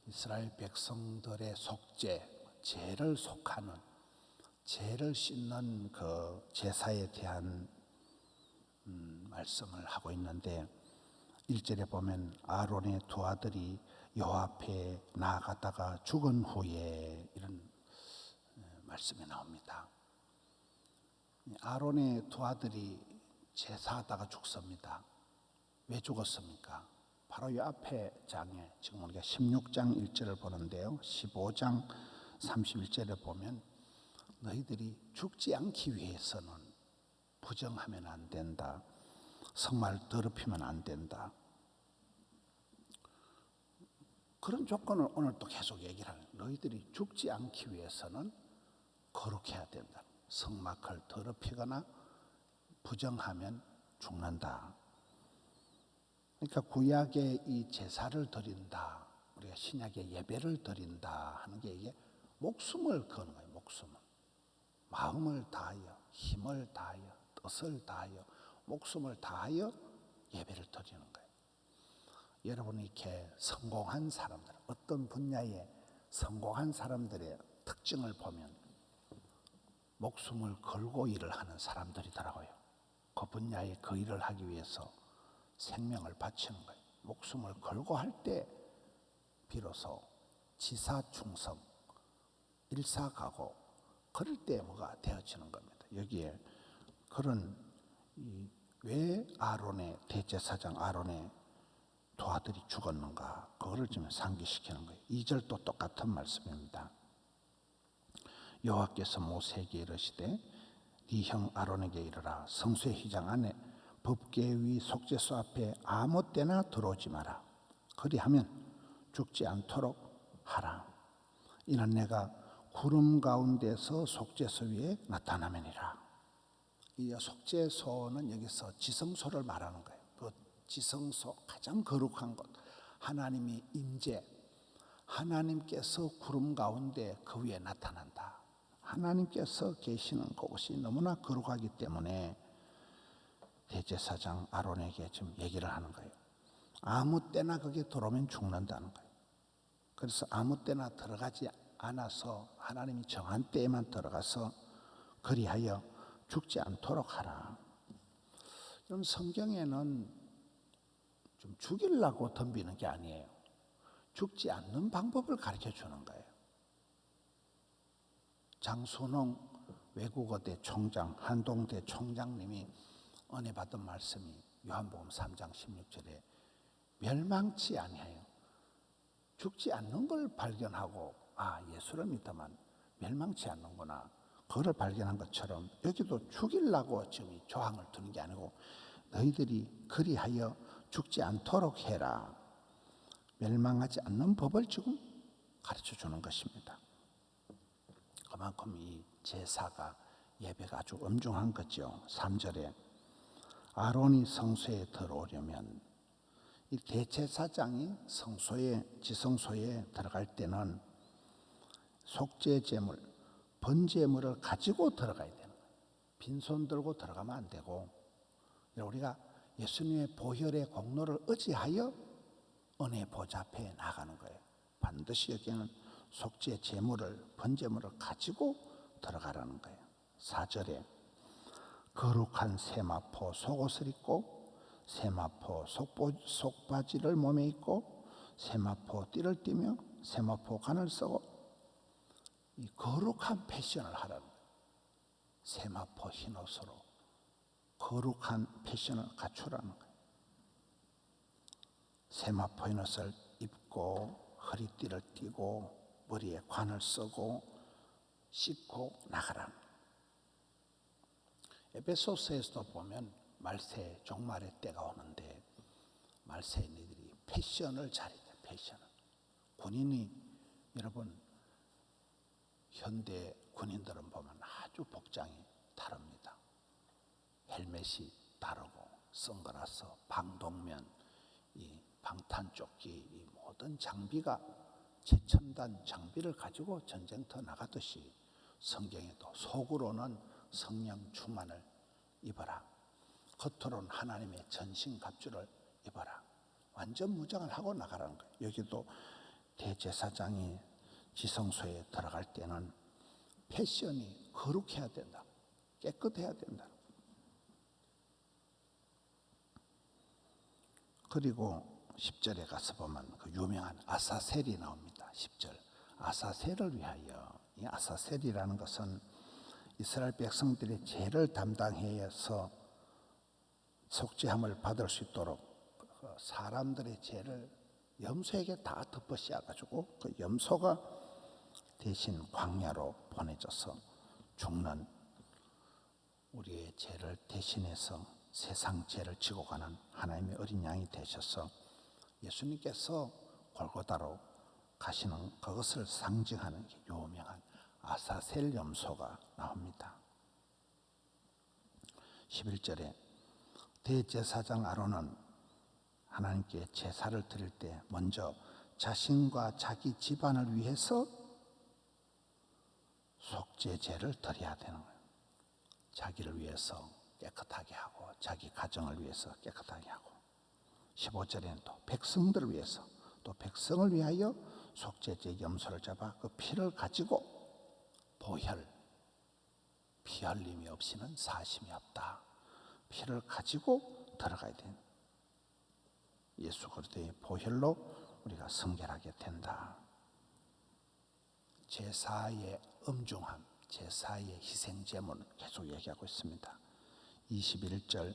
이스라엘 백성들의 속죄, 죄를 속하는, 죄를 씻는 그 제사에 대한 말씀을 하고 있는데 1절에 보면 아론의 두 아들이 여호와 앞에 나아가다가 죽은 후에 이런 말씀이 나옵니다. 아론의 두 아들이 제사하다가 죽습니다. 왜 죽었습니까? 바로 이 앞에 장에 지금 우리가 16장 1절을 보는데요, 15장 31절에 보면 너희들이 죽지 않기 위해서는 부정하면 안 된다, 성말 더럽히면 안 된다, 그런 조건을 오늘 또 계속 얘기를 하는 거예요. 너희들이 죽지 않기 위해서는 거룩해야 된다. 성막을 더럽히거나 부정하면 죽는다. 그러니까 구약의 이 제사를 드린다, 우리가 신약의 예배를 드린다 하는 게 이게 목숨을 거는 거예요. 목숨을, 마음을 다하여, 힘을 다하여, 뜻을 다하여, 목숨을 다하여 예배를 드리는 거예요. 여러분이 이렇게 성공한 사람들, 어떤 분야에 성공한 사람들의 특징을 보면 목숨을 걸고 일을 하는 사람들이더라고요. 그 분야에 그 일을 하기 위해서 생명을 바치는 거예요. 목숨을 걸고 할 때 비로소 지사충성, 일사가고, 그럴 때 뭐가 되어지는 겁니다. 여기에 그런 왜 아론의 대제사장 아론의 두 아들이 죽었는가, 그거를 좀 상기시키는 거예요. 2절도 똑같은 말씀입니다. 여호와께서 모세에게 이르시되 네 형 아론에게 이르라. 성소의 휘장 안에 법궤 위 속죄소 앞에 아무 때나 들어오지 마라. 그리하면 죽지 않도록 하라. 이는 내가 구름 가운데서 속죄소 위에 나타나면이라. 이 속죄소는 여기서 지성소를 말하는 거예요. 그 지성소, 가장 거룩한 곳, 하나님의 임재, 하나님께서 구름 가운데 그 위에 나타난다. 하나님께서 계시는 그곳이 너무나 거룩하기 때문에 대제사장 아론에게 지금 얘기를 하는 거예요. 아무 때나 거기에 들어오면 죽는다는 거예요. 그래서 아무 때나 들어가지 않아서 하나님이 정한 때에만 들어가서 그리하여 죽지 않도록 하라. 좀 성경에는 좀 죽이려고 덤비는 게 아니에요. 죽지 않는 방법을 가르쳐 주는 거예요. 장순홍 외국어대 총장, 한동대 총장님이 은혜 받은 말씀이 요한복음 3장 16절에 멸망치 아니하여 죽지 않는 걸 발견하고, 아, 예수를 믿다만 멸망치 않는구나, 그걸 발견한 것처럼 여기도 죽이려고 지금 이 조항을 두는 게 아니고 너희들이 그리하여 죽지 않도록 해라. 멸망하지 않는 법을 지금 가르쳐 주는 것입니다. 그만큼 이 제사가, 예배가 아주 엄중한 거죠. 3절에 아론이 성소에 들어오려면, 이 대제사장이 성소에, 지성소에 들어갈 때는 속죄 제물, 번제물을 가지고 들어가야 되는 거예요. 빈손 들고 들어가면 안 되고, 우리가 예수님의 보혈의 공로를 의지하여 은혜 보좌 앞에 나가는 거예요. 반드시 여기는 속죄 제물을, 번제물을 가지고 들어가라는 거예요. 4절에 거룩한 세마포 속옷을 입고 세마포 속바지를 몸에 입고 세마포 띠를 띠며 세마포 관을 쓰고, 이 거룩한 패션을 하라는 거예요. 세마포 흰옷으로 거룩한 패션을 갖추라는 거예요. 세마포 흰옷을 입고 허리띠를 띠고 머리에 관을 쓰고 씻고 나가라는 거예요. 에베소서에서도 보면 말세, 종말의 때가 오는데 말세인들이 패션을 차리자. 패션을. 군인이, 여러분 현대 군인들은 보면 아주 복장이 다릅니다. 헬멧이 다르고, 선글라스, 방독면, 이 방탄조끼, 이 모든 장비가 최첨단 장비를 가지고 전쟁터 나가듯이 성경에도 속으로는 성령 충만을 입어라, 겉으로는 하나님의 전신갑주를 입어라, 완전 무장을 하고 나가라는 거예요. 여기도 대제사장이 지성소에 들어갈 때는 패션이 거룩해야 된다. 깨끗해야 된다. 그리고 10절에 가서 보면 그 유명한 아사셀이 나옵니다. 10절. 아사셀을 위하여. 이 아사셀이라는 것은 이스라엘 백성들의 죄를 담당해서 속죄함을 받을 수 있도록 사람들의 죄를 염소에게 다 덮어 씌워가지고 그 염소가 대신 광야로 보내져서 죽는 우리의 죄를 대신해서 세상 죄를 지고 가는 하나님의 어린 양이 되셔서 예수님께서 골고다로 가시는 그것을 상징하는 유명한 아사셀 염소가 나옵니다. 11절에 대제사장 아론은 하나님께 제사를 드릴 때 먼저 자신과 자기 집안을 위해서 속죄제를 드려야 되는 거예요. 자기를 위해서 깨끗하게 하고 자기 가정을 위해서 깨끗하게 하고 15절에는 또 백성들을 위해서 또 백성을 위하여 속죄제 염소를 잡아 그 피를 가지고 보혈, 피 흘림이 없이는 사심이 없다. 피를 가지고 들어가야 돼요. 예수 그리스도의 보혈로 우리가 성결하게 된다. 제사의 엄중함, 제사의 희생제물을 계속 얘기하고 있습니다. 21절,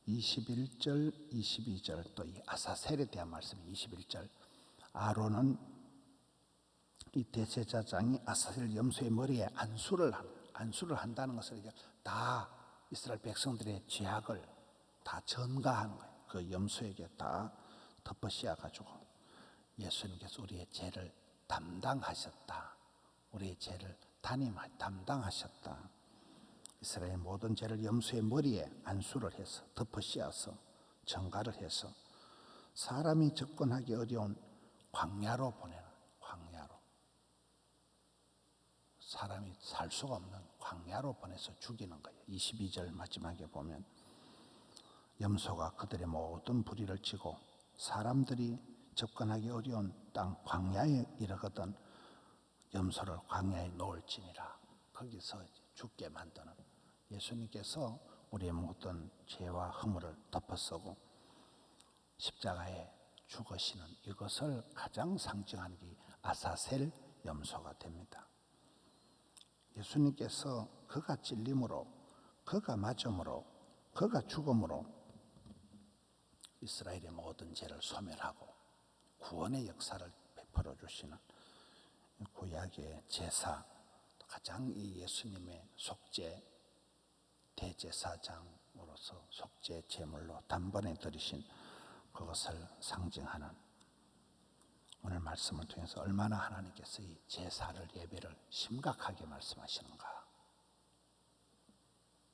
22절 또 이 아사셀에 대한 말씀 21절 아론은 이 대제사장이 아사셀 염소의 머리에 안수를 한다는 것을 다 이스라엘 백성들의 죄악을 다 전가하는 거예요. 그 염소에게 다 덮어 씌워가지고 예수님께서 우리의 죄를 담당하셨다. 우리의 죄를 담당하셨다. 이스라엘의 모든 죄를 염소의 머리에 안수를 해서 덮어 씌워서 전가를 해서 사람이 접근하기 어려운 광야로 보내는 광야로 사람이 살 수가 없는 광야로 보내서 죽이는 거예요. 22절 마지막에 보면 염소가 그들의 모든 불의를 지고 사람들이 접근하기 어려운 땅 광야에 이르거든 염소를 광야에 놓을지니라. 거기서 죽게 만드는 예수님께서 우리의 모든 죄와 허물을 덮어쓰고 십자가에 죽으시는 이것을 가장 상징하는 게 아사셀 염소가 됩니다. 예수님께서 그가 찔림으로 그가 맞음으로 그가 죽음으로 이스라엘의 모든 죄를 소멸하고 구원의 역사를 베풀어 주시는 구약의 제사 가장 이 예수님의 속죄 대제사장으로서 속죄 제물로 단번에 드리신 그것을 상징하는 오늘 말씀을 통해서 얼마나 하나님께서 이 제사를 예배를 심각하게 말씀하시는가.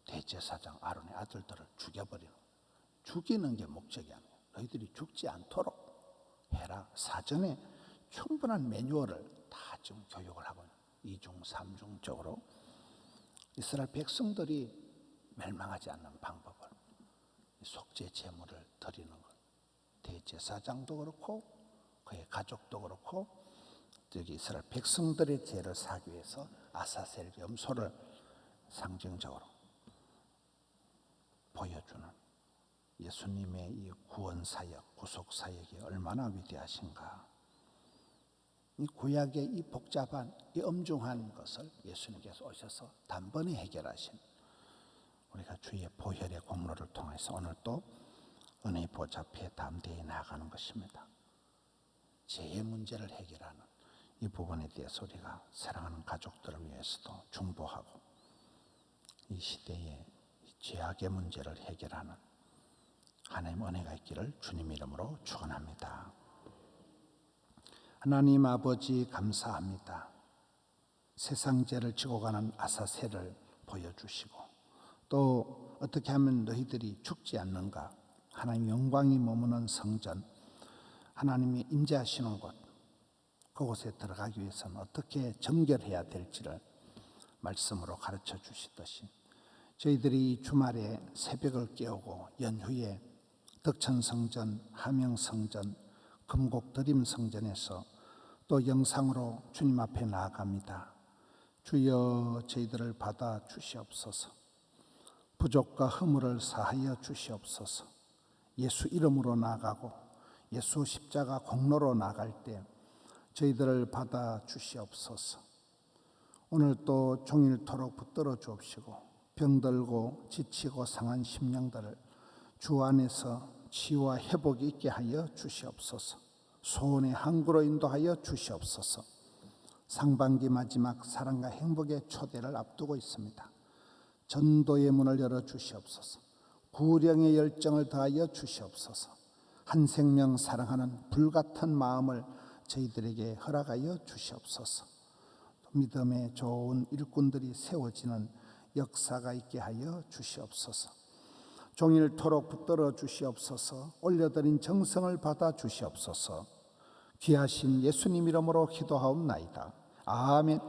대제사장 아론의 아들들을 죽이는 게 목적이 아니에요. 너희들이 죽지 않도록 해라. 사전에 충분한 매뉴얼을 다 지금 교육을 하고 있는 2중 3중적으로 이스라엘 백성들이 멸망하지 않는 방법을 속죄 제물을 드리는 것 대제사장도 그렇고 그의 가족도 그렇고 여기 이스라엘 백성들의 죄를 사기 위해서 아사셀 염소를 상징적으로 보여주는 예수님의 이 구원 사역, 구속 사역이 얼마나 위대하신가. 이 구약의 이 복잡한, 이 엄중한 것을 예수님께서 오셔서 단번에 해결하신 우리가 주의 보혈의 공로를 통해서 오늘 또 은혜의 보좌 앞에 담대히 나아가는 것입니다. 죄의 문제를 해결하는 이 부분에 대해서 우리가 사랑하는 가족들을 위해서도 중보하고 이 시대의 죄악의 문제를 해결하는 하나님 은혜가 있기를 주님 이름으로 축원합니다. 하나님 아버지 감사합니다. 세상 죄를 지고 가는 아사셀을 보여주시고 또 어떻게 하면 너희들이 죽지 않는가. 하나님 영광이 머무는 성전 하나님이 임재하시는 곳 그곳에 들어가기 위해서는 어떻게 정결해야 될지를 말씀으로 가르쳐 주시듯이 저희들이 주말에 새벽을 깨우고 연휴에 덕천성전, 함영성전 금곡 드림 성전에서 또 영상으로 주님 앞에 나아갑니다. 주여 저희들을 받아 주시옵소서. 부족과 허물을 사하여 주시옵소서. 예수 이름으로 나아가고 예수 십자가 공로로 나갈 때 저희들을 받아 주시옵소서. 오늘 또 종일토록 붙들어 주옵시고 병들고 지치고 상한 심령들을 주 안에서 치유와 회복이 있게 하여 주시옵소서. 소원의 항구로 인도하여 주시옵소서. 상반기 마지막 사랑과 행복의 초대를 앞두고 있습니다. 전도의 문을 열어 주시옵소서. 구령의 열정을 더하여 주시옵소서. 한 생명 사랑하는 불같은 마음을 저희들에게 허락하여 주시옵소서. 믿음의 좋은 일꾼들이 세워지는 역사가 있게 하여 주시옵소서. 종일토록 붙들어 주시옵소서. 올려드린 정성을 받아 주시옵소서. 귀하신 예수님 이름으로 기도하옵나이다. 아멘.